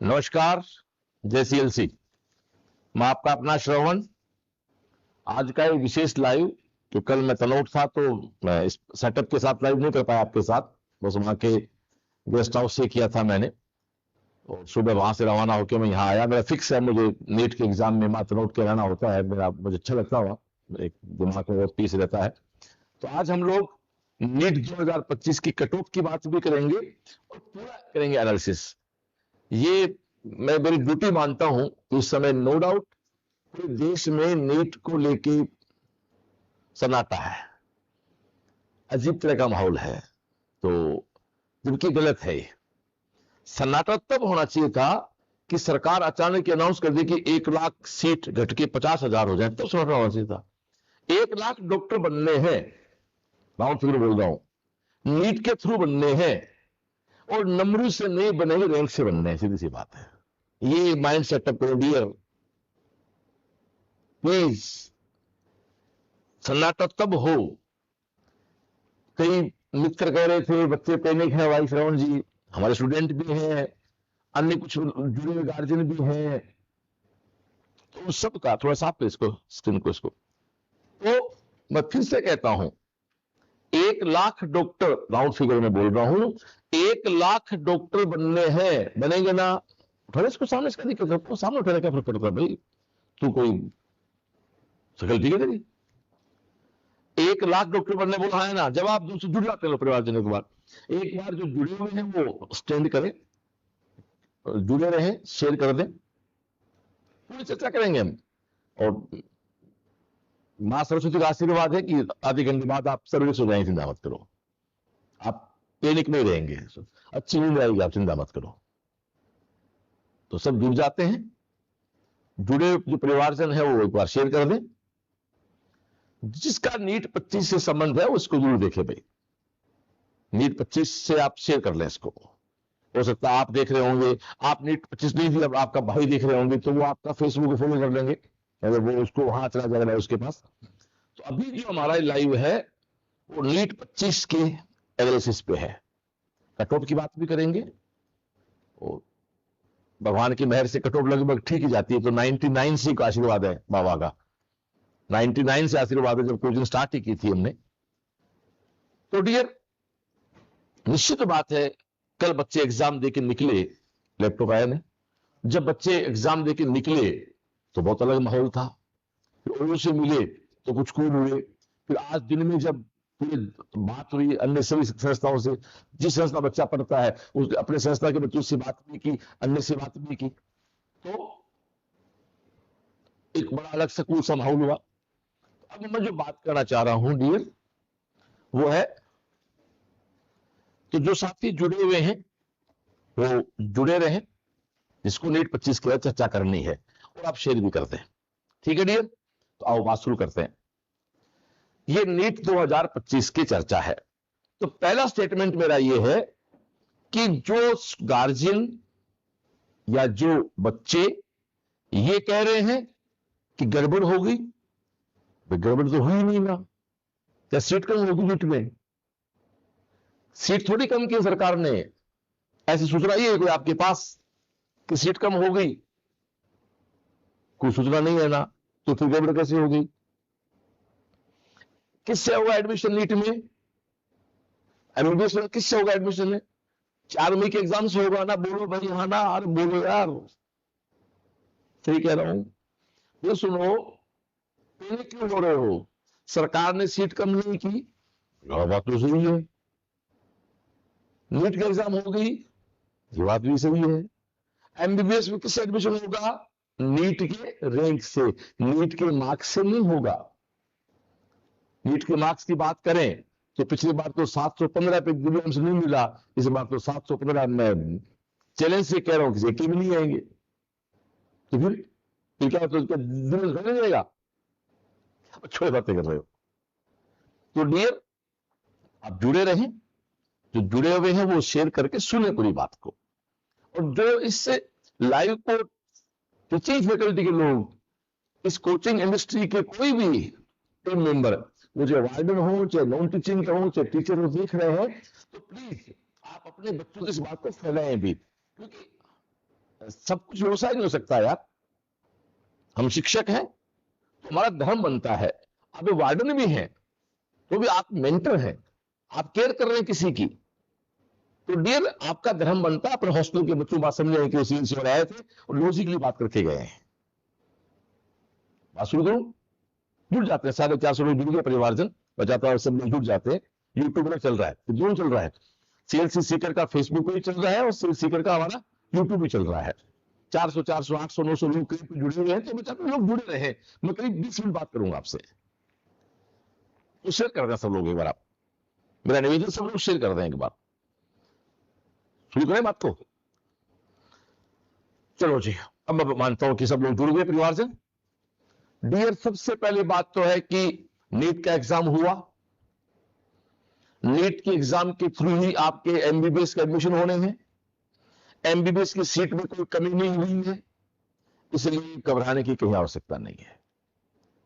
नमस्कार। जय सीएलसी। मैं आपका अपना श्रवण। आज का एक विशेष लाइव, तो कल मैं तनोट था तो मैं इस सेटअप के साथ लाइव नहीं कर पाया आपके साथ, बस वहां के गेस्ट हाउस से किया था मैंने, और सुबह वहां से रवाना होकर मैं यहाँ आया। मेरा फिक्स है, मुझे नीट के एग्जाम में मात्र नोट के रहना होता है, मुझे अच्छा लगता हुआ, एक दिमाग में बहुत पीस रहता है। तो आज हम लोग नीट 2025 की कट ऑफ की बात भी करेंगे और पूरा करेंगे एनालिसिस। ये मैं मेरी ड्यूटी मानता हूं कि इस समय नो डाउट पूरे देश में नीट को लेके सन्नाटा है, अजीब तरह का माहौल है, तो जबकि गलत है। सन्नाटा तब होना चाहिए था कि सरकार अचानक अनाउंस कर दी कि 1 लाख सीट घट के 50,000 हो जाए, तब सन्नाटा होना चाहिए था। 1 लाख डॉक्टर बनने हैं, राउंड फिगर बोल रहा हूं, नीट के थ्रू बनने हैं, और नंबरों से नहीं बनेंगे, रैंक से बनने हैं। सीधी सी बात है, ये माइंड सेटअप करो डियर, प्लीज। सन्नाटा तब हो, कई मित्र कह रहे थे बच्चे पैनिक है भाई श्रवण जी, हमारे स्टूडेंट भी हैं, अन्य कुछ जुड़े हुए गार्जियन भी हैं, तो सबका थोड़ा सा आप इसको स्क्रीन को इसको, तो मैं फिर से कहता हूं 1 लाख डॉक्टर, राउंड फिगर में बोल रहा हूं, 1 लाख डॉक्टर बनने हैं, बनेंगे ना? उठा इसको सामने, इसका दिक्कत है, सामने उठाने का फर्क पड़ता है भाई, तू कोई शकल ठीक है तेरी? 1 लाख डॉक्टर बनने बोला है ना, जब आप दूसरे जुड़ जाते हो परिवारजनों के बाद, एक बार जो जुड़े हुए हैं वो स्टैंड करें, जुड़े रहें, शेयर कर दें, पूरी चर्चा करेंगे हम। और मां सरस्वती का आशीर्वाद है कि आधे घंटे बाद आप सर्विस हो जाएंगे, चिंता मत करो, आप पैनिक नहीं रहेंगे, अच्छी नींद आएगी, आप चिंता मत करो। तो सब जुड़ जाते हैं, जुड़े जो परिवारजन है वो एक बार शेयर कर दें। जिसका नीट 25 से संबंध है उसको जरूर देखे भाई, नीट 25 से आप शेयर कर लें इसको। हो सकता है आप देख रहे होंगे, आप नीट 25 नहीं थी, अब आपका भाई देख रहे होंगे, तो वो आपका फेसबुक फॉलो कर लेंगे, अगर वो उसको वहां चला जाएगा उसके पास। तो अभी जो हमारा लाइव है वो नीट 25 के एनालिसिस पे है, कट ऑफ की बात भी करेंगे, और भगवान की मेहर से कट ऑफ लगभग ठीक ही जाती है, तो 99 से का आशीर्वाद है बाबा का, 99 से आशीर्वाद है, जब कोचिंग स्टार्ट ही की थी हमने। तो डियर, निश्चित बात है, कल बच्चे एग्जाम देके निकले, लैपटॉप आया ने, जब बच्चे एग्जाम देके निकले तो बहुत अलग माहौल था, फिर उनसे मिले तो कुछ कूल हुए, फिर आज दिन में जब पूरी बात हुई अन्य सभी संस्थाओं से, जिस संस्था बच्चा पढ़ता है उसने अपने संस्था के बच्चों से बात भी की, अन्य से बात भी की, तो एक बड़ा अलग सा कूल सा माहौल हुआ। अब मैं जो बात करना चाह रहा हूं डियर, वो है, तो जो साथी जुड़े हुए हैं वो जुड़े रहें, जिसको नीट 25 की चर्चा करनी है, और आप शेयर भी करते हैं, ठीक है डियर? तो आओ बात शुरू करते हैं। ये नीट 2025 की चर्चा है, तो पहला स्टेटमेंट मेरा ये है कि जो गार्जियन या जो बच्चे ये कह रहे हैं कि गड़बड़ हो गई, गड़बड़ तो हुई नहीं ना, क्या सीट कम होगी नीट में? सीट थोड़ी कम की सरकार ने, ऐसी सूचना ही है कोई आपके पास कि सीट कम हो गई? कोई सूचना नहीं है ना, तो फिर गड़बड़ कैसे हो गई? किससे होगा एडमिशन नीट में? एमबीबीएस में किससे होगा एडमिशन में? 4 मई के एग्जाम से होगा ना? बोलो भाई हाँ ना, अरे बोलो यार, सही कह रहा हूं। ये सुनो, पैनिक क्यों हो रहे हो? सरकार ने सीट कम नहीं की, बात तो सही है, नीट का एग्जाम हो गई, ये बात भी सही है। एमबीबीएस में किससे एडमिशन होगा? नीट के रैंक से, नीट के मार्क्स से नहीं होगा। नीट के मार्क्स की बात करें तो पिछली बार तो 715 पे विलियम्स नहीं मिला, इस बार तो 715 में चैलेंज से कह रहा हूं, किसी एक में नहीं आएंगे, तो फिर क्या तो नहीं जाएगा? छोटे बातें कर रहे हो। तो डियर, आप जुड़े रहें, जो जुड़े हुए हैं वो शेयर करके सुने पूरी बात को, और जो इससे लाइव को टीचिंग फैकल्टी के लोग, इस कोचिंग इंडस्ट्री के कोई भी टीम मेंबर, वो चाहे वार्डन हो, चाहे नॉन टीचिंग हो, चाहे टीचर हो, देख रहे हैं, तो प्लीज आप अपने बच्चों को इस बात को फैलाएं भी, क्योंकि सब कुछ व्यवसाय नहीं हो सकता यार। हम शिक्षक हैं, हमारा धर्म बनता है। आप वार्डन भी हैं, तो भी आप मेंटर हैं, आप केयर कर रहे हैं किसी की, तो डियर आपका धर्म बनता है। अपने हॉस्टल के बच्चों बात समझ रहे हैं कि वो सीएनसी में आए थे और लॉजिकली बात करके गए हैं। बात शुरू करूं, जुड़ जाते हैं 450 लोग, जुड़ गए परिवारजन, बचाता और सब लोग जुड़ जाते हैं। यूट्यूब में चल रहा है, दोनों चल रहा है। सीएलसी सीकर का फेसबुक पे भी चल रहा है और सीएलसी सीकर का हमारा यूट्यूब भी चल रहा है। 400 400 800 900 लोग करीब जुड़े हुए हैं, तो मैं चाहता हूं लोग जुड़े रहे। मैं करीब 20 मिनट बात करूंगा आपसे, तो शेयर कर दें सब लोग एक बार। आप मेरा निवेदन, सब लोग शेयर कर दें एक बार। शुरू करें बात को। चलो जी, अब मैं मानता हूं कि सब लोग जुड़ गए परिवारजन। डियर, सबसे पहली बात तो है कि नीट का एग्जाम हुआ। नीट के एग्जाम के थ्रू ही आपके एमबीबीएस के एडमिशन होने हैं। एमबीबीएस की सीट में कोई कमी नहीं हुई है, इसलिए घबराने की कहीं आवश्यकता नहीं है।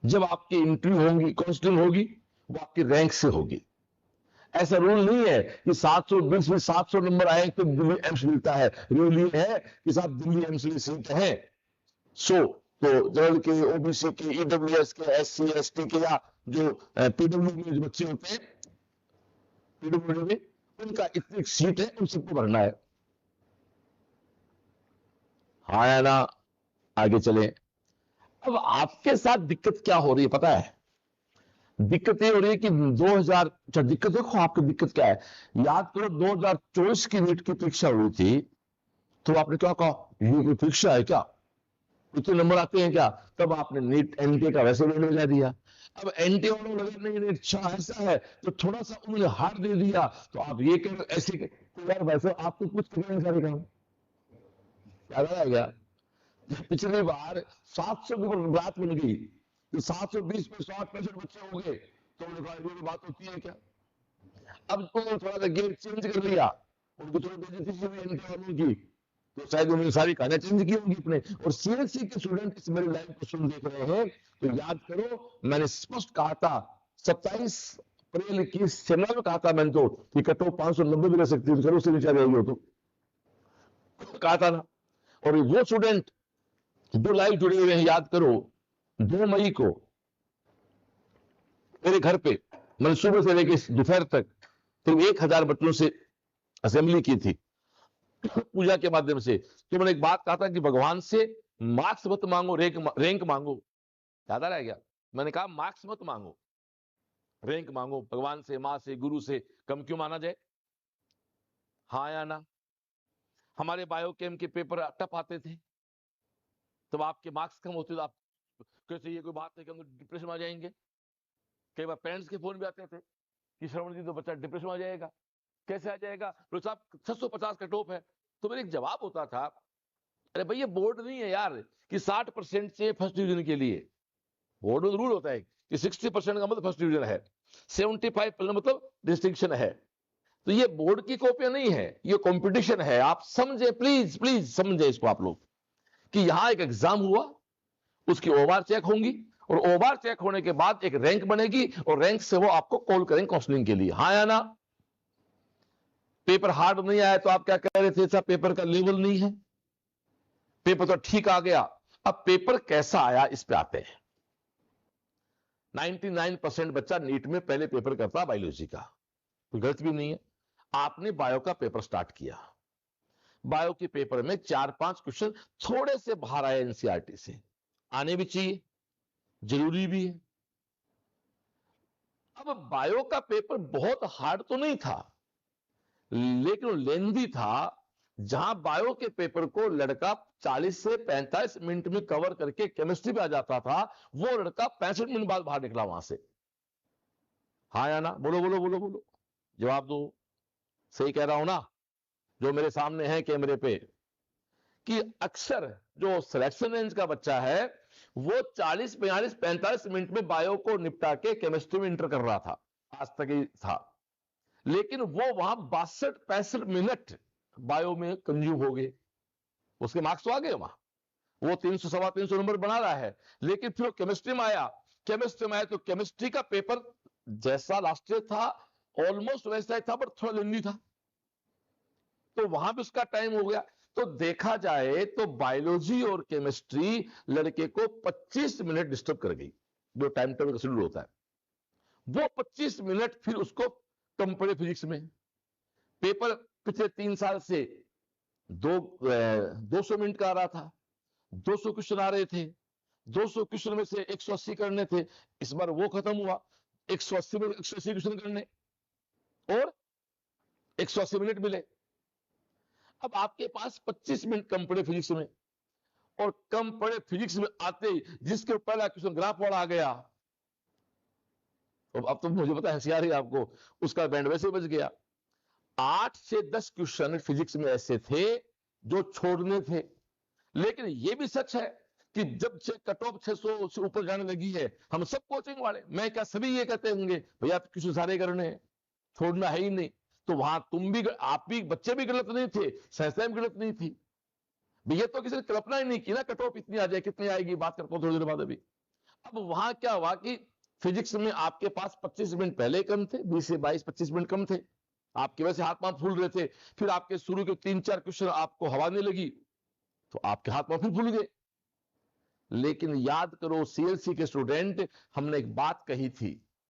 जब आपकी इंटरव्यू होगी, काउंसलिंग होगी, वो आपकी रैंक से होगी। ऐसा रूल नहीं है कि 720 में 700 नंबर आए तो दिल्ली एम्स मिलता है। रूल ये है कि साहब दिल्ली एम्स में सीट है, तो जनरल के, ओबीसी के, ईडब्ल्यूएस के, एससी एसटी के, या जो पीडब्ल्यू में जो बच्चे होते हैं, पीडब्ल्यू में उनका इतनी सीट है, उन सबको भरना है। हाँ या ना? आगे चले। अब आपके साथ दिक्कत क्या हो रही है पता है? दिक्कत ये हो रही है कि 2000, दिक्कत देखो आपकी दिक्कत क्या है। याद करो 2024 की नीट की परीक्षा हुई थी, तो आपने क्या कहा, ये कोई परीक्षा है क्या, इतने नंबर आते हैं क्या? तब आपने नीट एनटीए का वैसे रेट लगा दिया। अब एनटीए वालों लगा नहीं, नीट अच्छा ऐसा है, तो थोड़ा सा उन्होंने हार दे दिया, तो आप ये कह ऐसे तो यार वैसे आपको कुछ करने सारे काम याद आ गया। पिछली बार 700 के ऊपर बात बन गई, तो 720 में 60-65 बच्चे हो गए, तो उन्होंने कहा ये बात होती है क्या? अब तो थोड़ा सा गेम चेंज कर लिया, उनको थोड़ी बेइज्जती हुई एनटीए वालों की, तो शायद उन्होंने सारी कहानियां चेंज की होंगी अपने। और सीएलसी के स्टूडेंट इस मेरे लाइव क्वेश्चन देख रहे हैं, तो याद करो मैंने स्पष्ट कहा था 27 अप्रैल की शिमला में कहा था मैंने, तो कि कट ऑफ 590 भी रह सकती है, उससे नीचे रहेगी हो तो कहा था ना। और वो स्टूडेंट जो लाइव जुड़े हुए हैं, याद करो 2 मई को मेरे घर पे मैंने सुबह से लेकर दोपहर तक तो 1000 बच्चों से असेंबली की थी पूजा के माध्यम से। तो मैंने एक बात कहा था कि भगवान से मार्क्स मत मांगो, रैंक मांगो। याद आ रहा है क्या? मैंने कहा मार्क्स मत मांगो, रैंक मांगो। भगवान से, मां से, गुरु से कम क्यों माना जाए? हाँ या ना? हमारे बायोकेम के पेपर टफ आते थे, तब आपके मार्क्स कम होते, तो आप कैसे, ये कोई बात नहीं कि हम डिप्रेशन में आ जाएंगे। कई बार पेरेंट्स के फोन भी आते थे कि श्रवण जी तो बच्चा डिप्रेशन में आ जाएगा। कैसे आ जाएगा? तो साहब 650 का टॉप है। तो मेरा एक जवाब होता था, अरे भाई ये बोर्ड नहीं है यार कि 60% चाहिए फर्स्ट डिवीजन के लिए। बोर्ड में रूल होता है कि 60% का मतलब फर्स्ट डिवीजन है, 75% मतलब डिस्टिंक्शन है। तो ये बोर्ड की कॉपियां नहीं है, ये कंपटीशन है। आप समझे, प्लीज प्लीज समझे इसको आप लोग, कि यहां एक एग्जाम हुआ, उसकी ओआर चेक होंगी, और ओआर चेक होने के बाद एक रैंक बनेगी, और रैंक से वो आपको कॉल करेंगे काउंसलिंग के लिए। हाँ या ना? पेपर हार्ड नहीं आया तो आप क्या कह रहे थे, सब पेपर का लेवल नहीं है, पेपर तो ठीक आ गया। अब पेपर कैसा आया इस पे आते हैं। 99% बच्चा नीट में पहले पेपर करता बायोलॉजी का, तो गलत भी नहीं है। आपने बायो का पेपर स्टार्ट किया, बायो के पेपर में 4-5 क्वेश्चन थोड़े से बाहर आए एनसीईआरटी से, आने भी चाहिए, जरूरी भी है। अब बायो का पेपर बहुत हार्ड तो नहीं था, लेकिन लेंदी था। जहां बायो के पेपर को लड़का 40 से 45 मिनट में कवर करके केमिस्ट्री पे आ जाता था, वो लड़का 65 मिनट बाद बाहर निकला वहां से। हाँ या ना? बोलो बोलो बोलो बोलो, जवाब दो। सही कह रहा हूं ना? जो मेरे सामने है कैमरे पे, कि अक्सर जो सिलेक्शन रेंज का बच्चा है, वो 40, 42, 45 मिनट में बायो को निपटा के केमिस्ट्री में इंटर कर रहा था, आज तक ही था। लेकिन वो वहां 62-65 मिनट बायो में कंज्यूम हो गए, उसके मार्क्स तो आ गए वहां। वो 300, 350 नंबर बना रहा है। लेकिन फिर केमिस्ट्री में आया, तो केमिस्ट्री का पेपर जैसा लास्ट ईयर था ऑलमोस्ट वैसा ही था, बट थोड़ा लेंदी था, तो वहां भी उसका टाइम हो गया। तो देखा जाए तो बायोलॉजी और केमिस्ट्री लड़के को 25 मिनट डिस्टर्ब कर गई। जो टाइम टेबल का शेड्यूल होता है वो 25 मिनट, फिर उसको कंपेरेटिव फिजिक्स में पेपर पिछले 3 साल से 200 मिनट का आ रहा था, 200 क्वेश्चन आ रहे थे, 200 क्वेश्चन में से 180 करने थे। इस बार वो खत्म हुआ, 180 में 180 क्वेश्चन करने और 180 मिनट मिले। अब आपके पास 25 मिनट कंपेरेटिव फिजिक्स में, और कंपेरेटिव फिजिक्स में आते ही जिसके पहला क्वेश्चन ग्राफ वाला आ गया, अब तो मुझे पता है होशियार ही आपको, उसका बैंड वैसे बच गया। 8 से 10 क्वेश्चन फिजिक्स में ऐसे थे जो छोड़ने थे। लेकिन यह भी सच है कि जब से कट ऑफ 600 से ऊपर जाने लगी है, हम सब कोचिंग वाले, मैं क्या सभी ये कहते होंगे भैया क्वेश्चन सारे करने हैं, छोड़ना है ही नहीं। तो वहां तुम भी, आप भी, बच्चे भी गलत नहीं थे, संस्थाएं भी गलत नहीं थी। ये तो किसी ने कल्पना ही नहीं की ना कट ऑफ इतनी आ जाए, कितनी आएगी, बात करता हूं थोड़ी देर बाद अभी। अब वहां क्या हुआ कि फिजिक्स में आपके पास 25 मिनट पहले कम थे, 20 से 22-25 मिनट कम थे, आपके वैसे हाथ पांव फूल रहे थे, फिर आपके शुरू के 3-4 क्वेश्चन आपको हवा नहीं लगी तो आपके हाथ पांव फिर फूल गए। लेकिन याद करो सीएलसी के स्टूडेंट, हमने एक बात कही थी